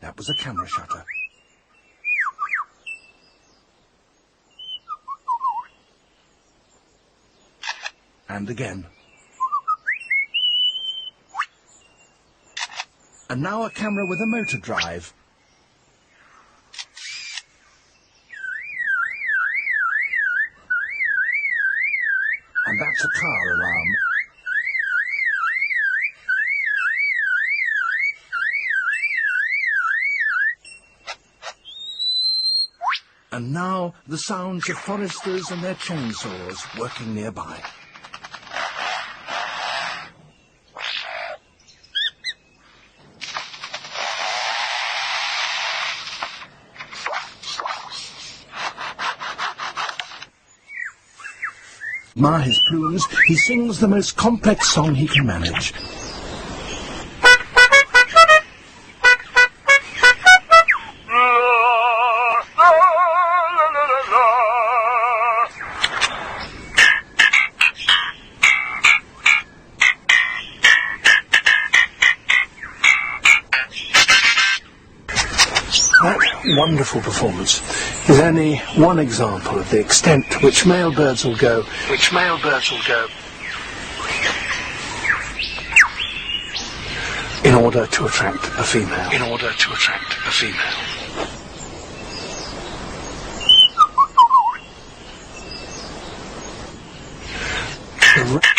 That was a camera shutter. And again. And now a camera with a motor drive. And that's a car alarm. And now the sounds of foresters and their chainsaws working nearby. Mar his plumes, he sings the most complex song he can manage. That wonderful performance is only one example of the extent to which male birds will go. In order to attract a female. The